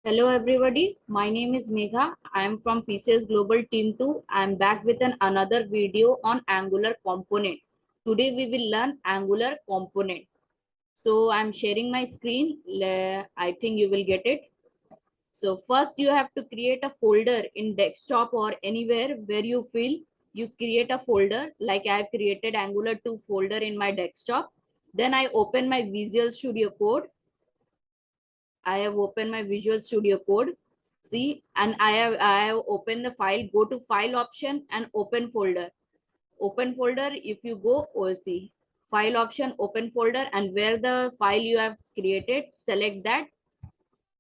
Hello everybody, my name is Megha. I am from PCS Global Team 2. I am back with another video on Angular component. Today we will learn Angular component. So I am sharing my screen. I think you will get it. So first you have to create a folder in desktop or anywhere where you feel. You create a folder like I have created Angular 2 folder in my desktop. Then I open my Visual Studio Code. I have opened my Visual Studio Code. See, and I have opened the file. Go to file option and open folder. Open folder. If you go, see, file option, open folder, and where the file you have created, select that.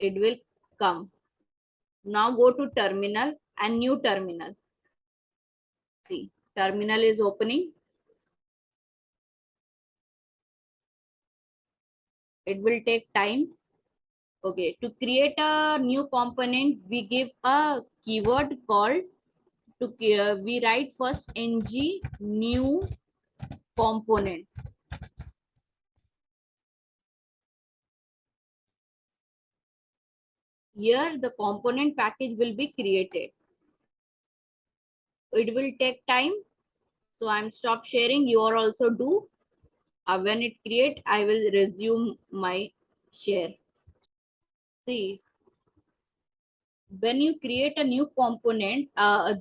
It will come. Now go to terminal and new terminal. See, terminal is opening. It will take time. Okay, to create a new component, we give a keyword called we write first ng new component. Here the component package will be created. It will take time, so I'm stop sharing. You are also do. When it create, I will resume my share. See, when you create a new component,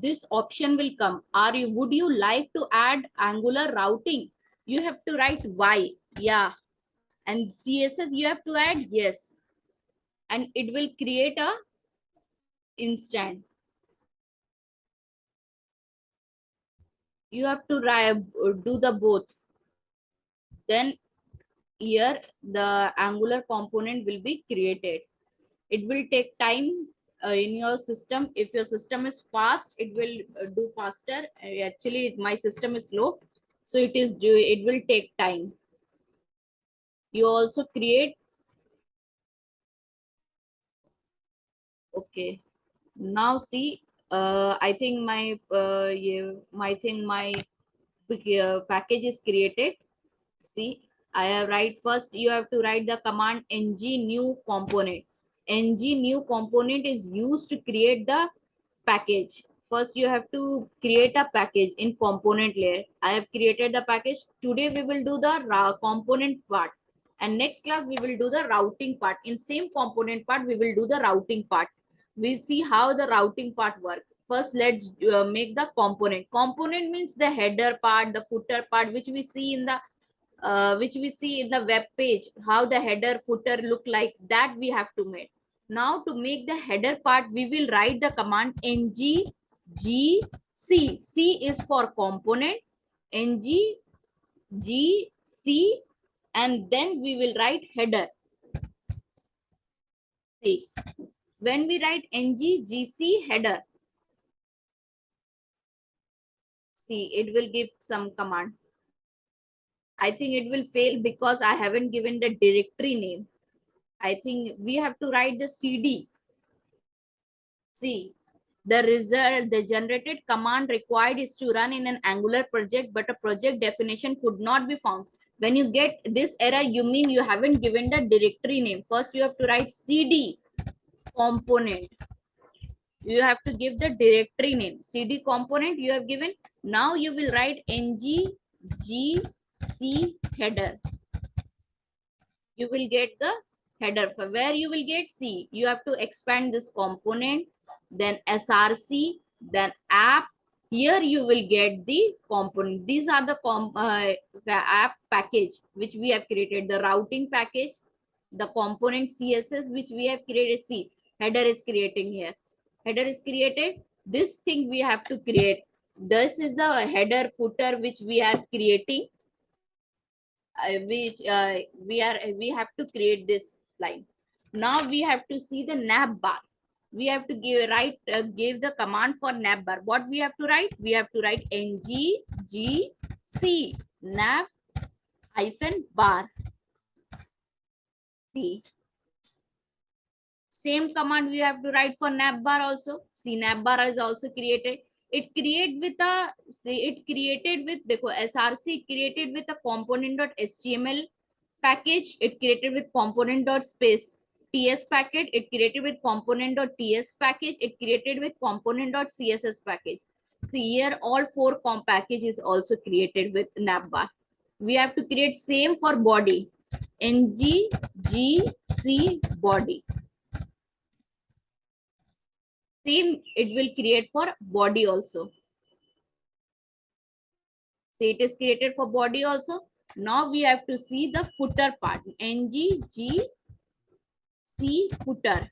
this option will come. Would you like to add Angular routing? You have to write Y, yeah, and CSS you have to add yes, and it will create a instant. You have to do the both. Then here the Angular component will be created. It will take time in your system. If your system is fast, it will do faster. Actually my system is slow, so it will take time. You also create. Okay, now see, I think my package is created. See, I have write first. You have to write the command ng new component. Ng new component is used to create the package. First, you have to create a package in component layer. I have created the package. Today we will do the component part, and next class we will do the routing part. In same component part, we will do the routing part. We see how the routing part work. First, let's make the component. Component means the header part, the footer part, which we see in the web page, how the header footer look like, that we have to make. Now to make the header part, we will write the command ng gc. C is for component, ng gc, and then we will write header. See, when we write ng gc header, see, it will give some command. I think it will fail because I haven't given the directory name. I think we have to write the cd. See, the generated command required is to run in an Angular project, but a project definition could not be found. When you get this error, you mean you haven't given the directory name. First, you have to write cd component. You have to give the directory name. Cd component you have given. Now you will write ng gc header. You will get the header. For where you will get C, you have to expand this component, then src, then app. Here you will get the component. These are the app package which we have created, the routing package, the component css which we have created. See, header is creating here. Header is created. This thing we have to create. This is the header footer which we are creating. We have to create this line. Now we have to see the nav bar. We have to give the command for nav bar. What we have to write? We have to write ng gc nav hyphen bar. See, same command we have to write for nav bar also. See, nav bar is also created. It created with src created with a component.html package. It created with component.space. TS packet, it created with component.ts package, it created with component.css package. See here, all four package is also created with navbar. We have to create same for body, nggc body. Same it will create for body also. See, it is created for body also. Now we have to see the footer part, nggc footer.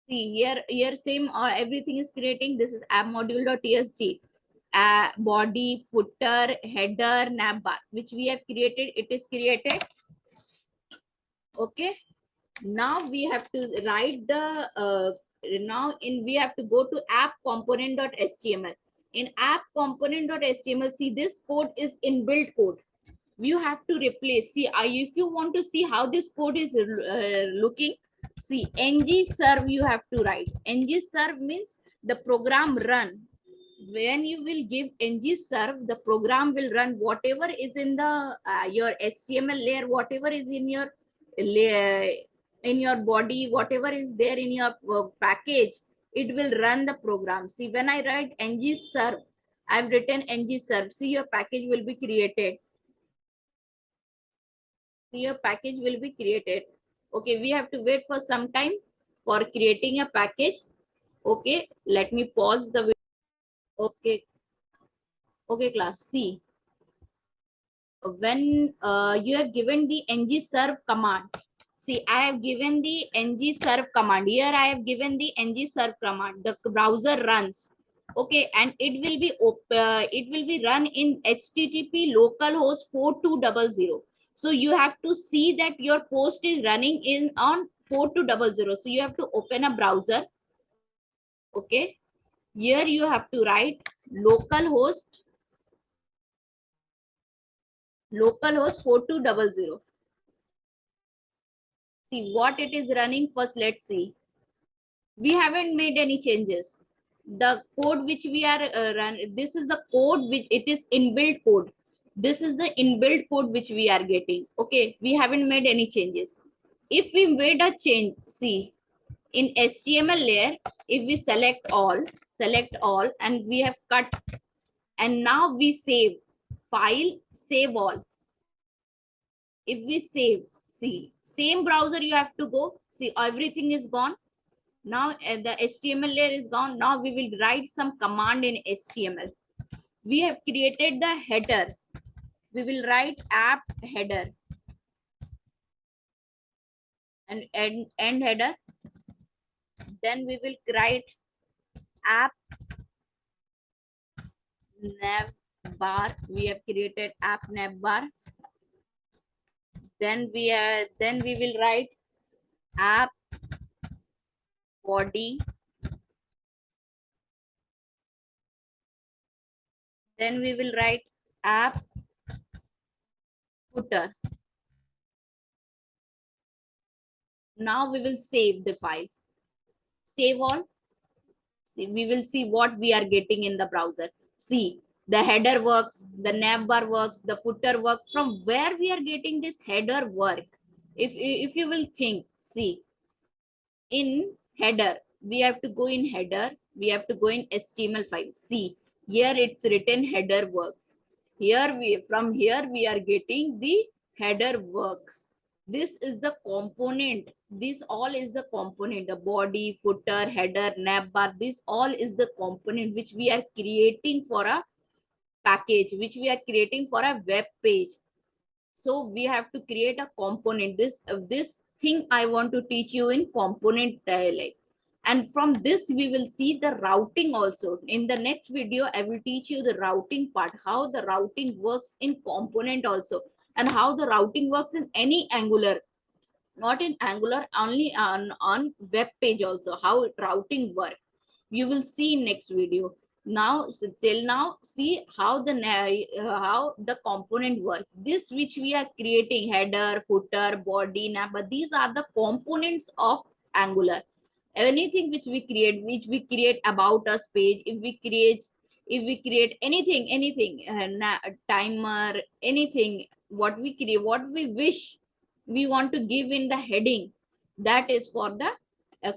See here same everything is creating. This is app module.tsg. Body, footer, header, navbar, which we have created. It is created. Okay. Now we have to write the we have to go to app component.html. In app component.html, see this code is inbuilt code. You have to replace. See, if you want to see how this code is looking, see ng serve you have to write. Ng serve means the program run. When you will give ng serve, the program will run whatever is in the your HTML layer, whatever is in your layer, in your body, whatever is there in your package, it will run the program. See, when I write ng serve, I've written ng serve. See, your package will be created. See, your package will be created. Okay, we have to wait for some time for creating a package. Okay, let me pause the video. Okay, okay, class. See, when you have given the ng serve command, see, I have given the ng serve command. Here I have given the ng serve command. The browser runs. Okay, and it will be run in HTTP localhost 4200. So you have to see that your post is running in on 4200. So you have to open a browser. Okay, here you have to write localhost 4200. See what it is running first. Let's see. We haven't made any changes. The code which we are this is the code which it is inbuilt code. This is the inbuilt code which we are getting. Okay, we haven't made any changes. If we made a change, see, in HTML layer, if we select all, and we have cut, and now we save file, save all. If we save, see, same browser you have to go. See, everything is gone. Now the HTML layer is gone. Now we will write some command in HTML. We have created the header. We will write app header and end header. Then we will write app nav bar. We have created app nav bar. Then we will write app body. Then we will write app footer. Now we will save the file. Save all. See, we will see what we are getting in the browser. See, the header works, the navbar works, the footer works. From where we are getting this header work? If you will think, see, in header, we have to go in header, we have to go in HTML file. See, here it's written header works. From here we are getting the header works. This is the component. This all is the component. The body, footer, header, navbar. This all is the component which we are creating for a package, which we are creating for a web page. So we have to create a component. This thing I want to teach you in component dialect. And from this we will see the routing also. In the next video I will teach you the routing part, how the routing works in component also, and how the routing works in any Angular, not in Angular, only on web page also, how routing works. You will see in next video. Now, so till now, see how the component work. This which we are creating, header, footer, body, navbar, these are the components of Angular. Anything which we create about us page, if we create if we create anything, timer, anything, what we create, what we wish we want to give in the heading, that is for the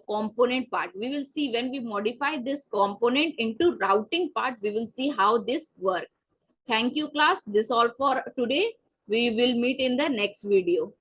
component part. We will see when we modify this component into routing part, we will see how this work. Thank you class, this all for today. We will meet in the next video.